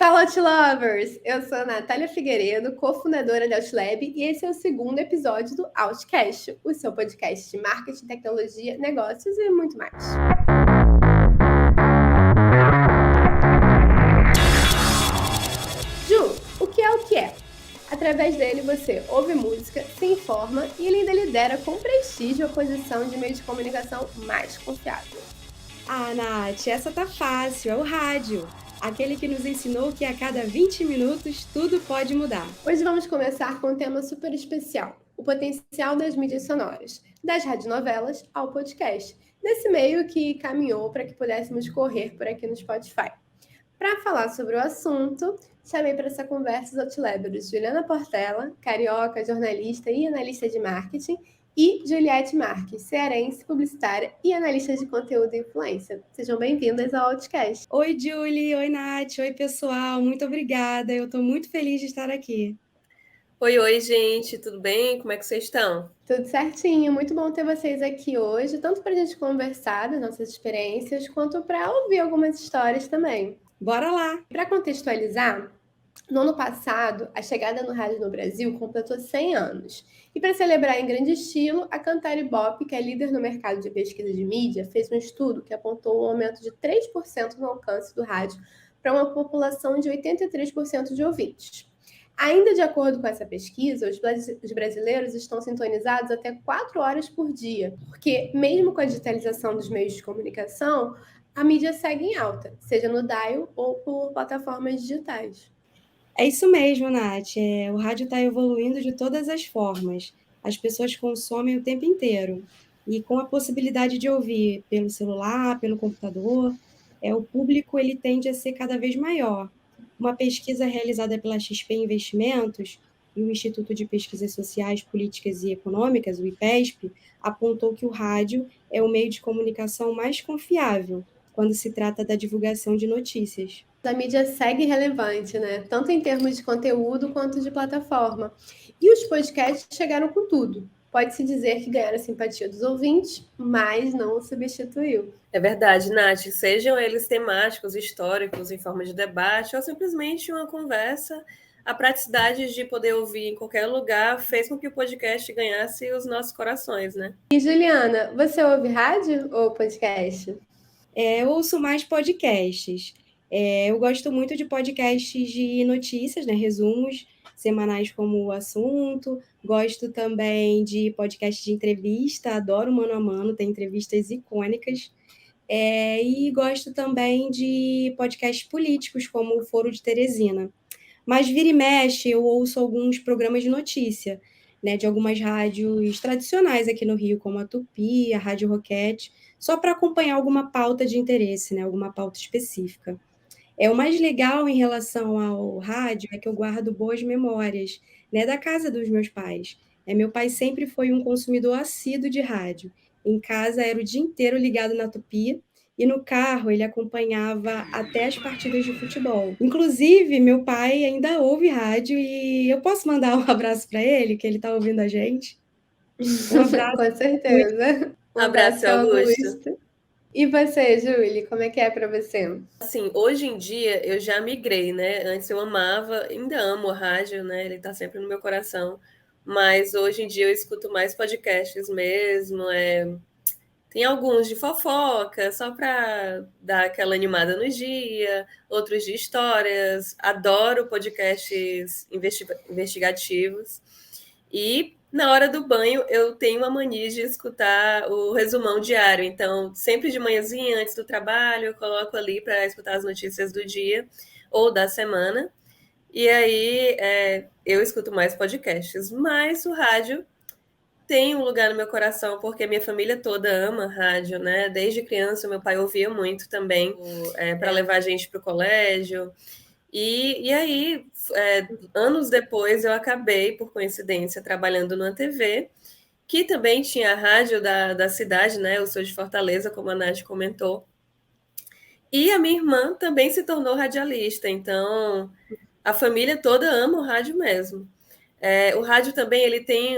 Fala, Outlovers! Eu sou a Natália Figueiredo, cofundadora da Outlab, e esse é o segundo episódio do Outcast, o seu podcast de marketing, tecnologia, negócios e muito mais. Ju, o que é o que é? Através dele você ouve música, se informa e ele ainda lidera com prestígio a posição de meio de comunicação mais confiável. Ah, Nath, essa tá fácil, é o rádio. Aquele que nos ensinou que a cada 20 minutos tudo pode mudar. Hoje vamos começar com um tema super especial, o potencial das mídias sonoras, das radionovelas ao podcast, nesse meio que caminhou para que pudéssemos correr por aqui no Spotify. Para falar sobre o assunto, chamei para essa conversa os Outlabers Juliana Portela, carioca, jornalista e analista de marketing, e Juliette Marques, cearense, publicitária e analista de conteúdo e influência. Sejam bem-vindas ao Outcast. Oi, Julie, oi, Nath, oi, pessoal, muito obrigada, eu tô muito feliz de estar aqui. Oi, gente, tudo bem? Como é que vocês estão? Tudo certinho, muito bom ter vocês aqui hoje, tanto para a gente conversar das nossas experiências, quanto para ouvir algumas histórias também. Bora lá! Para contextualizar, no ano passado, a chegada no rádio no Brasil completou 100 anos. E para celebrar em grande estilo, a Cantar Ibope, que é líder no mercado de pesquisa de mídia, fez um estudo que apontou um aumento de 3% no alcance do rádio para uma população de 83% de ouvintes. Ainda de acordo com essa pesquisa, os brasileiros estão sintonizados até 4 horas por dia, porque mesmo com a digitalização dos meios de comunicação, a mídia segue em alta, seja no dial ou por plataformas digitais. É isso mesmo, Nath, o rádio está evoluindo de todas as formas. As pessoas consomem o tempo inteiro. E com a possibilidade de ouvir pelo celular, pelo computador, o público ele tende a ser cada vez maior. Uma pesquisa realizada pela XP Investimentos e o Instituto de Pesquisas Sociais, Políticas e Econômicas, o IPESP, apontou que o rádio é o meio de comunicação mais confiável quando se trata da divulgação de notícias. A mídia segue relevante, né? Tanto em termos de conteúdo quanto de plataforma. E os podcasts chegaram com tudo. Pode-se dizer que ganharam a simpatia dos ouvintes, mas não o substituiu. É verdade, Nath, sejam eles temáticos, históricos, em forma de debate, ou simplesmente uma conversa, a praticidade de poder ouvir em qualquer lugar fez com que o podcast ganhasse os nossos corações, né? E Juliana, você ouve rádio ou podcast? Eu ouço mais podcasts. Eu gosto muito de podcasts de notícias, né, resumos semanais como o assunto. Gosto também de podcasts de entrevista, adoro Mano a Mano, tem entrevistas icônicas. E gosto também de podcasts políticos, como o Foro de Teresina. Mas vira e mexe, eu ouço alguns programas de notícia, né, de algumas rádios tradicionais aqui no Rio, como a Tupi, a Rádio Roquete, só para acompanhar alguma pauta de interesse, né, alguma pauta específica. O mais legal em relação ao rádio é que eu guardo boas memórias, né, da casa dos meus pais. Meu pai sempre foi um consumidor assíduo de rádio. Em casa era o dia inteiro ligado na Tupi, e no carro ele acompanhava até as partidas de futebol. Inclusive, meu pai ainda ouve rádio e eu posso mandar um abraço para ele, que ele está ouvindo a gente? Um abraço. Com certeza. Um abraço, Abraço, Augusto. Augusto. E você, Julie, como é que é para você? Assim, hoje em dia eu já migrei, né? Antes eu amava, ainda amo o rádio, né? Ele tá sempre no meu coração. Mas hoje em dia eu escuto mais podcasts mesmo, tem alguns de fofoca, só para dar aquela animada no dia, outros de histórias. Adoro podcasts investigativos. E na hora do banho eu tenho uma mania de escutar o resumão diário. Então, sempre de manhãzinha, antes do trabalho, eu coloco ali para escutar as notícias do dia ou da semana. E aí eu escuto mais podcasts. Mas o rádio tem um lugar no meu coração, porque minha família toda ama rádio, né? Desde criança, meu pai ouvia muito também, para levar a gente para o colégio. E aí, anos depois, eu acabei, por coincidência, trabalhando numa TV, que também tinha a rádio da cidade, né? Eu sou de Fortaleza, como a Nath comentou. E a minha irmã também se tornou radialista, então a família toda ama o rádio mesmo. O rádio também ele tem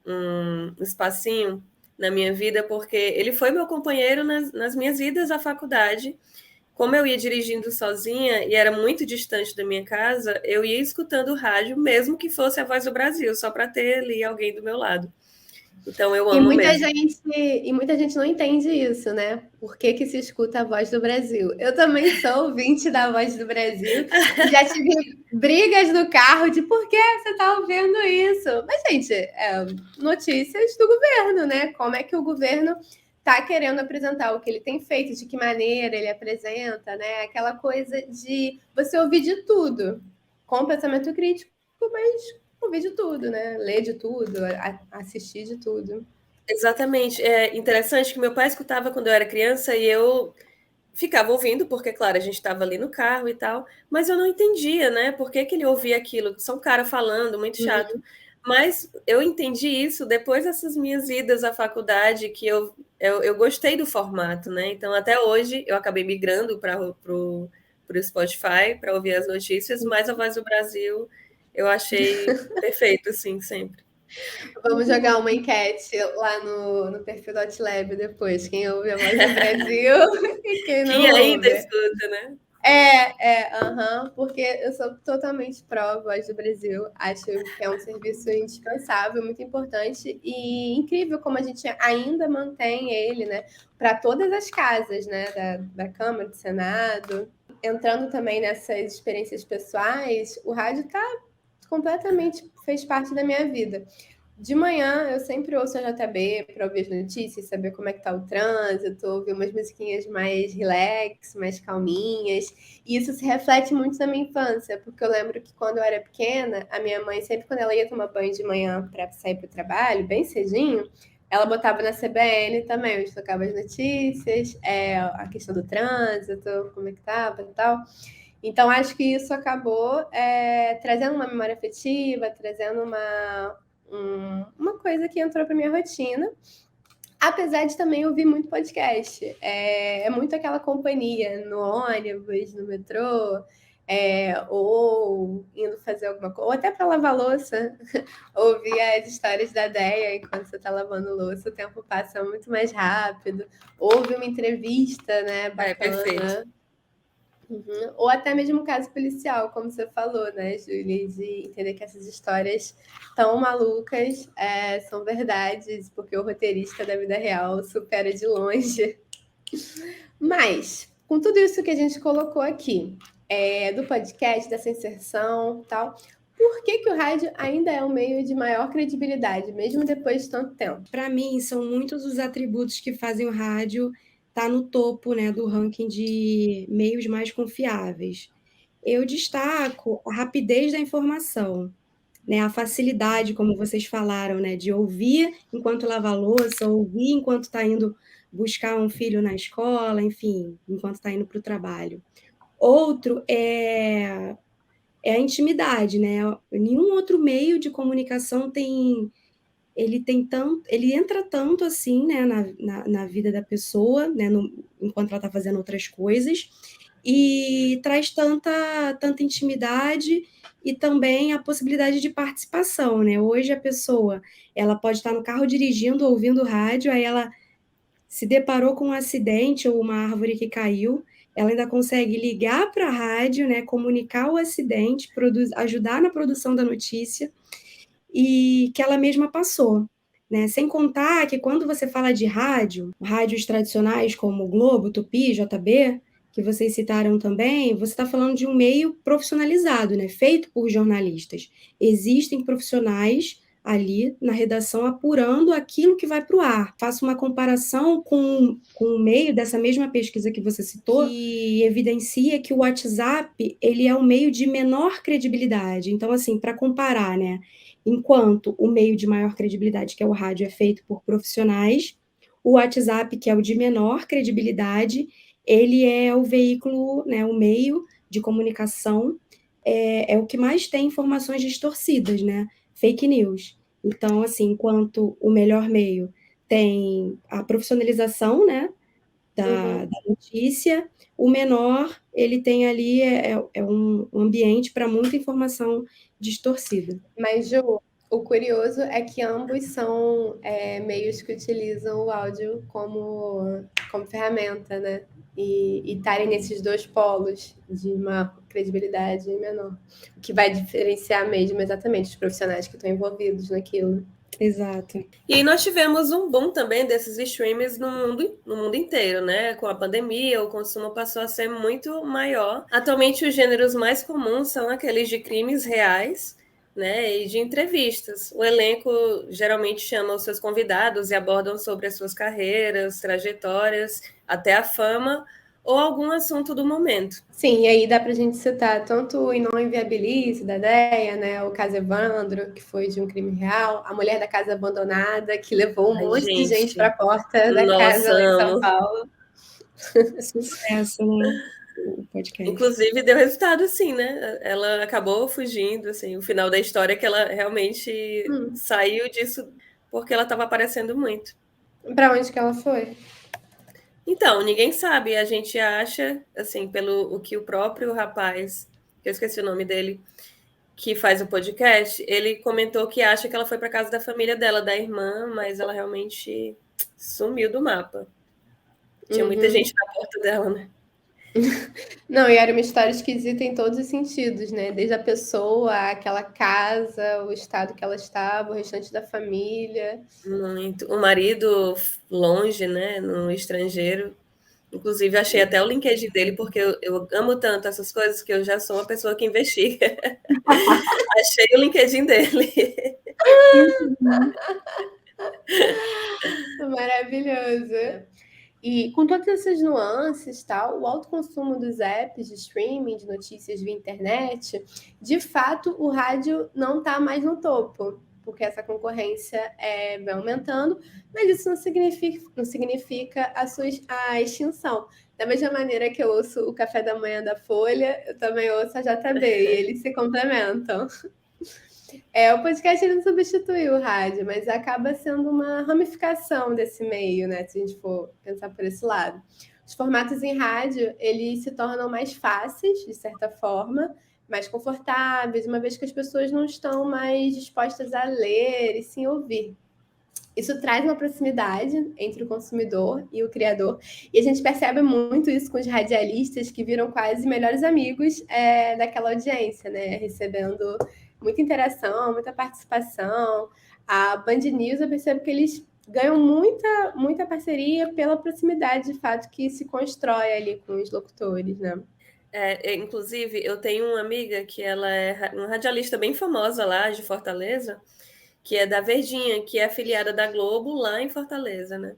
um espacinho na minha vida, porque ele foi meu companheiro nas minhas idas à faculdade, como eu ia dirigindo sozinha e era muito distante da minha casa, eu ia escutando o rádio, mesmo que fosse a Voz do Brasil, só para ter ali alguém do meu lado. Então eu amo mesmo. Muita gente não entende isso, né? Por que que se escuta a Voz do Brasil? Eu também sou ouvinte da Voz do Brasil e já tive brigas no carro de por que você está ouvindo isso? Mas, gente, notícias do governo, né? Como é que o governo está querendo apresentar o que ele tem feito, de que maneira ele apresenta, né? Aquela coisa de você ouvir de tudo, com pensamento crítico, mas ouvir de tudo, né? Ler de tudo, assistir de tudo. Exatamente. É interessante que meu pai escutava quando eu era criança e eu ficava ouvindo, porque, claro, a gente estava ali no carro e tal, mas eu não entendia, né? Por que que ele ouvia aquilo? Só um cara falando, muito chato. Mas eu entendi isso depois dessas minhas idas à faculdade, que eu gostei do formato, né? Então, até hoje, eu acabei migrando para o Spotify para ouvir as notícias, mas a Voz do Brasil eu achei perfeito, assim, sempre. Vamos jogar uma enquete lá no perfil do Outlab depois. Quem ouve a Voz do Brasil e quem Quem não ainda ouve. escuta, né? Porque eu sou totalmente pró Voz do Brasil. Acho que é um serviço indispensável, muito importante e incrível como a gente ainda mantém ele, né, para todas as casas, né, da Câmara, do Senado. Entrando também nessas experiências pessoais, o rádio completamente fez parte da minha vida. De manhã eu sempre ouço a JB para ouvir as notícias, saber como é que tá o trânsito, ouvir umas musiquinhas mais relax, mais calminhas. E isso se reflete muito na minha infância, porque eu lembro que quando eu era pequena, a minha mãe, sempre quando ela ia tomar banho de manhã para sair para o trabalho, bem cedinho, ela botava na CBN também, onde tocava as notícias, a questão do trânsito, como é que tava e tal. Então, acho que isso acabou trazendo uma memória afetiva, trazendo uma coisa que entrou para minha rotina. Apesar de também ouvir muito podcast. É muito aquela companhia no ônibus, no metrô, ou indo fazer alguma coisa, ou até para lavar louça, ouvir as histórias da Déia enquanto você está lavando louça, o tempo passa muito mais rápido. Ouve uma entrevista, né, Perfeito. bacana. Ou até mesmo caso policial, como você falou, né, Júlia, de entender que essas histórias tão malucas são verdades, porque o roteirista da vida real supera de longe. Mas, com tudo isso que a gente colocou aqui, do podcast, dessa inserção e tal, por que o rádio ainda é um meio de maior credibilidade, mesmo depois de tanto tempo? Para mim, são muitos os atributos que fazem o rádio estar no topo, né, do ranking de meios mais confiáveis. Eu destaco a rapidez da informação, né, a facilidade, como vocês falaram, né, de ouvir enquanto lava a louça, ouvir enquanto está indo buscar um filho na escola, enfim, enquanto está indo para o trabalho. Outro é a intimidade, né? Nenhum outro meio de comunicação ele entra tanto assim, né, na vida da pessoa, né, enquanto ela está fazendo outras coisas, e traz tanta intimidade e também a possibilidade de participação, né? Hoje a pessoa, ela pode estar no carro dirigindo, ouvindo rádio, aí ela se deparou com um acidente ou uma árvore que caiu, ela ainda consegue ligar para a rádio, né, comunicar o acidente, ajudar na produção da notícia, e que ela mesma passou, né? Sem contar que quando você fala de rádios tradicionais como Globo, Tupi, JB, que vocês citaram também, você está falando de um meio profissionalizado, né? Feito por jornalistas. Existem profissionais ali na redação apurando aquilo que vai para o ar. Faço uma comparação com o meio dessa mesma pesquisa que você citou, que evidencia que o WhatsApp ele é um meio de menor credibilidade. Então, assim, para comparar, né? Enquanto o meio de maior credibilidade, que é o rádio, é feito por profissionais, o WhatsApp, que é o de menor credibilidade, ele é o veículo, né, o meio de comunicação, é o que mais tem informações distorcidas, né? Fake news. Então, assim, enquanto o melhor meio tem a profissionalização, né, da notícia, o menor, ele tem ali um ambiente para muita informação distorcida. Mas, Ju, o curioso é que ambos são meios que utilizam o áudio como ferramenta, né? e estarem nesses dois polos de uma credibilidade menor. O que vai diferenciar mesmo exatamente os profissionais que estão envolvidos naquilo. Exato. E nós tivemos um boom também desses streamers no mundo inteiro, né? Com a pandemia, o consumo passou a ser muito maior. Atualmente, os gêneros mais comuns são aqueles de crimes reais, né? E de entrevistas. O elenco geralmente chama os seus convidados e abordam sobre as suas carreiras, trajetórias, até a fama ou algum assunto do momento. Sim, e aí dá pra gente citar tanto o E Não Inviabilize, da Déia, né? O caso Evandro, que foi de um crime real, a mulher da casa abandonada, que levou um monte de gente para a porta da casa lá em São Paulo. Sucesso, né? O podcast. Inclusive, deu resultado, sim, né? Ela acabou fugindo, assim, o final da história é que ela realmente saiu disso porque ela estava aparecendo muito. Para onde que ela foi? Então, ninguém sabe, a gente acha, assim, pelo o que o próprio rapaz, que eu esqueci o nome dele, que faz o podcast, ele comentou que acha que ela foi para casa da família dela, da irmã, mas ela realmente sumiu do mapa. Tinha muita gente na porta dela, né? Não, e era uma história esquisita em todos os sentidos, né? Desde a pessoa, aquela casa, o estado que ela estava, o restante da família. Muito. O marido longe, né? No estrangeiro. Inclusive, achei até o LinkedIn dele, porque eu amo tanto essas coisas que eu já sou uma pessoa que investiga. Achei o LinkedIn dele. Maravilhoso. E com todas essas nuances, tal, o alto consumo dos apps de streaming, de notícias via internet, de fato, o rádio não está mais no topo, porque essa concorrência vai aumentando, mas isso não significa a extinção. Da mesma maneira que eu ouço o Café da Manhã da Folha, eu também ouço a JB, e eles se complementam. O podcast ele não substitui o rádio, mas acaba sendo uma ramificação desse meio, né? Se a gente for pensar por esse lado. Os formatos em rádio, eles se tornam mais fáceis, de certa forma, mais confortáveis, uma vez que as pessoas não estão mais dispostas a ler e sim ouvir. Isso traz uma proximidade entre o consumidor e o criador. E a gente percebe muito isso com os radialistas, que viram quase melhores amigos daquela audiência, né? Recebendo muita interação, muita participação. A Band News, eu percebo que eles ganham muita parceria pela proximidade, de fato, que se constrói ali com os locutores, né? Inclusive, eu tenho uma amiga que ela é uma radialista bem famosa lá de Fortaleza, que é da Verdinha, que é afiliada da Globo lá em Fortaleza, né?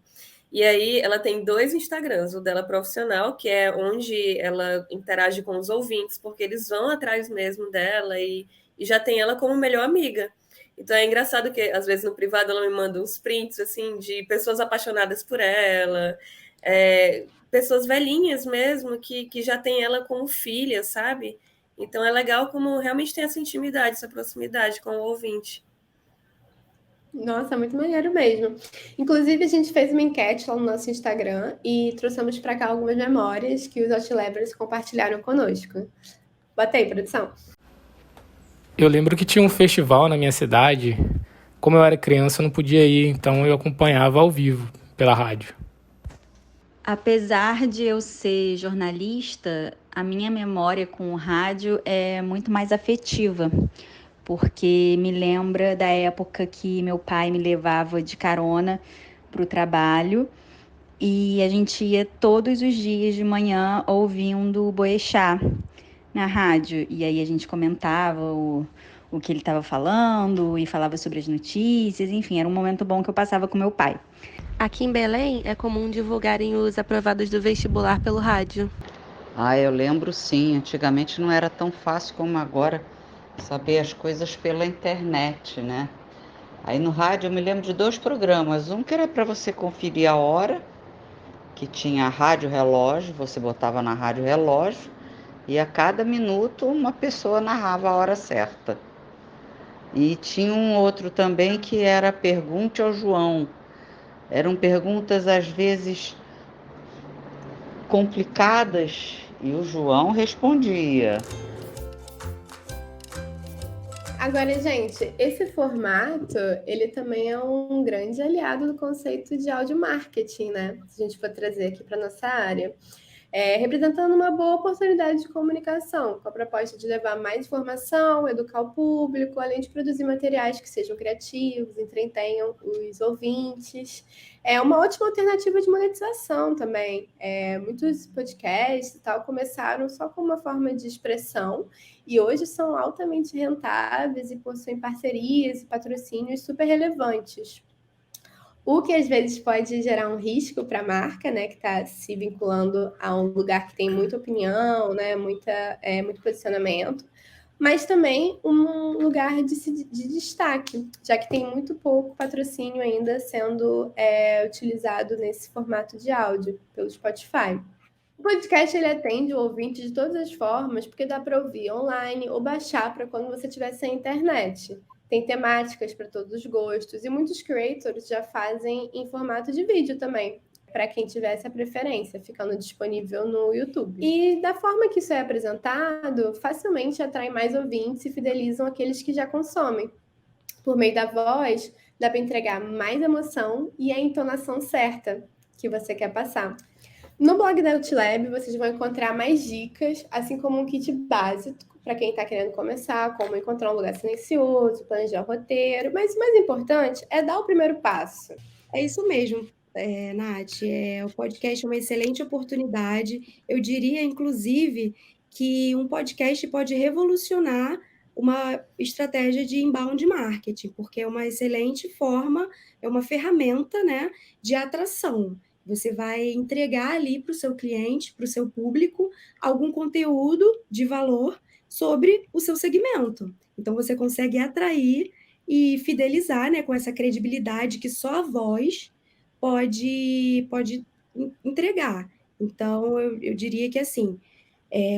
E aí ela tem 2 Instagrams, o dela profissional, que é onde ela interage com os ouvintes, porque eles vão atrás mesmo dela e já tem ela como melhor amiga. Então é engraçado que às vezes no privado ela me manda uns prints assim de pessoas apaixonadas por ela, pessoas velhinhas mesmo que já tem ela como filha, sabe? Então é legal como realmente tem essa intimidade, essa proximidade com o ouvinte. Nossa, muito maneiro mesmo. Inclusive, a gente fez uma enquete lá no nosso Instagram e trouxemos para cá algumas memórias que os Outlevers compartilharam conosco. Bota aí, produção. Eu lembro que tinha um festival na minha cidade. Como eu era criança, eu não podia ir, então eu acompanhava ao vivo pela rádio. Apesar de eu ser jornalista, a minha memória com o rádio é muito mais afetiva, porque me lembra da época que meu pai me levava de carona para o trabalho e a gente ia todos os dias de manhã ouvindo o Boechat na rádio. E aí a gente comentava o que ele estava falando e falava sobre as notícias, enfim, era um momento bom que eu passava com meu pai. Aqui em Belém é comum divulgarem os aprovados do vestibular pelo rádio. Eu lembro sim, antigamente não era tão fácil como agora saber as coisas pela internet, né? Aí no rádio eu me lembro de 2 programas, um que era para você conferir a hora, que tinha a rádio relógio, você botava na rádio relógio, e a cada minuto uma pessoa narrava a hora certa. E tinha um outro também que era Pergunte ao João. Eram perguntas às vezes complicadas e o João respondia. Agora, gente, esse formato, ele também é um grande aliado do conceito de áudio marketing, né? Se a gente for trazer aqui para nossa área. representando uma boa oportunidade de comunicação, com a proposta de levar mais informação, educar o público, além de produzir materiais que sejam criativos, entretenham os ouvintes. É uma ótima alternativa de monetização também. Muitos podcasts e tal começaram só como uma forma de expressão e hoje são altamente rentáveis e possuem parcerias e patrocínios super relevantes. O que às vezes pode gerar um risco para a marca, né, que está se vinculando a um lugar que tem muita opinião, né, muito posicionamento, mas também um lugar de destaque, já que tem muito pouco patrocínio ainda sendo utilizado nesse formato de áudio pelo Spotify. O podcast ele atende o ouvinte de todas as formas, porque dá para ouvir online ou baixar para quando você estiver sem internet. Tem temáticas para todos os gostos e muitos creators já fazem em formato de vídeo também, para quem tiver essa preferência, ficando disponível no YouTube. E da forma que isso é apresentado, facilmente atrai mais ouvintes e fidelizam aqueles que já consomem. Por meio da voz, dá para entregar mais emoção e a entonação certa que você quer passar. No blog da Outlab, vocês vão encontrar mais dicas, assim como um kit básico para quem está querendo começar, como encontrar um lugar silencioso, planejar o roteiro, mas o mais importante é dar o primeiro passo. É isso mesmo, Nath. O podcast é uma excelente oportunidade. Eu diria, inclusive, que um podcast pode revolucionar uma estratégia de inbound marketing, porque é uma excelente forma, é uma ferramenta, né, de atração. Você vai entregar ali para o seu cliente, para o seu público, algum conteúdo de valor sobre o seu segmento. Então, você consegue atrair e fidelizar, né, com essa credibilidade que só a voz pode entregar. Então, eu diria que, assim,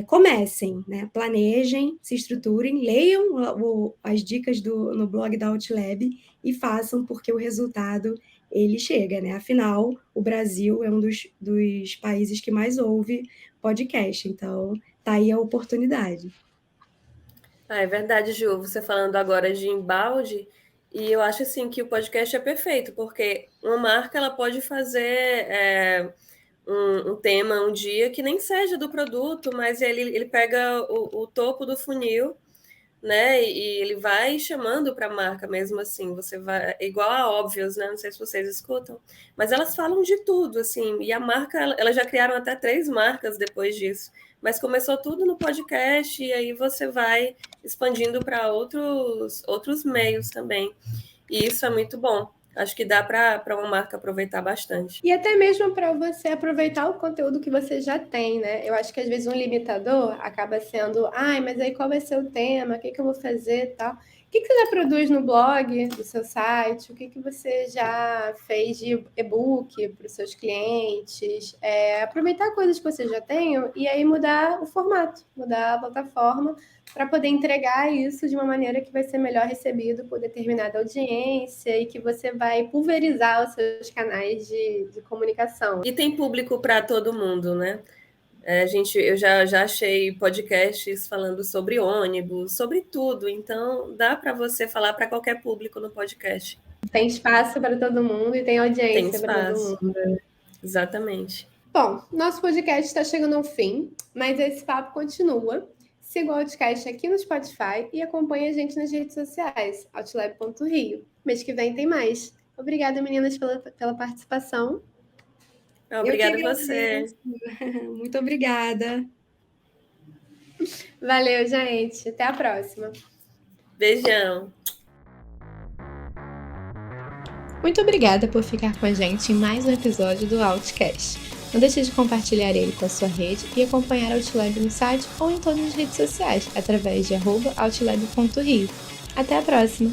comecem, né, planejem, se estruturem, leiam as dicas no blog da Outlab e façam, porque o resultado ele chega, né? Afinal, o Brasil é um dos países que mais ouve podcast, então tá aí a oportunidade. É verdade, Ju, você falando agora de embalde, e eu acho assim que o podcast é perfeito, porque uma marca ela pode fazer um tema um dia que nem seja do produto, mas ele pega o topo do funil, né? E ele vai chamando para a marca mesmo assim. Você vai igual a Óbvios, né? Não sei se vocês escutam, mas elas falam de tudo assim. E a marca, elas já criaram até 3 marcas depois disso. Mas começou tudo no podcast e aí você vai expandindo para outros meios também. E isso é muito bom. Acho que dá para uma marca aproveitar bastante. E até mesmo para você aproveitar o conteúdo que você já tem, né? Eu acho que às vezes um limitador acaba sendo, mas aí qual vai ser o tema? O que eu vou fazer e tal? O que você já produz no blog do seu site? O que você já fez de e-book para os seus clientes? Aproveitar coisas que você já tem e aí mudar o formato, mudar a plataforma para poder entregar isso de uma maneira que vai ser melhor recebido por determinada audiência e que você vai pulverizar os seus canais de comunicação. E tem público para todo mundo, né? Eu já achei podcasts falando sobre ônibus, sobre tudo, então dá para você falar para qualquer público no podcast. Tem espaço para todo mundo e tem audiência para todo mundo. Exatamente. Bom, nosso podcast está chegando ao fim, mas esse papo continua. Siga o Outcast aqui no Spotify e acompanhe a gente nas redes sociais, outlab.rio. Mês que vem tem mais. Obrigada, meninas, pela participação. Obrigada a você. Muito obrigada. Valeu, gente. Até a próxima. Beijão. Muito obrigada por ficar com a gente em mais um episódio do Outcast. Não deixe de compartilhar ele com a sua rede e acompanhar a Outlab no site ou em todas as redes sociais, através de @outlab.rio. Até a próxima!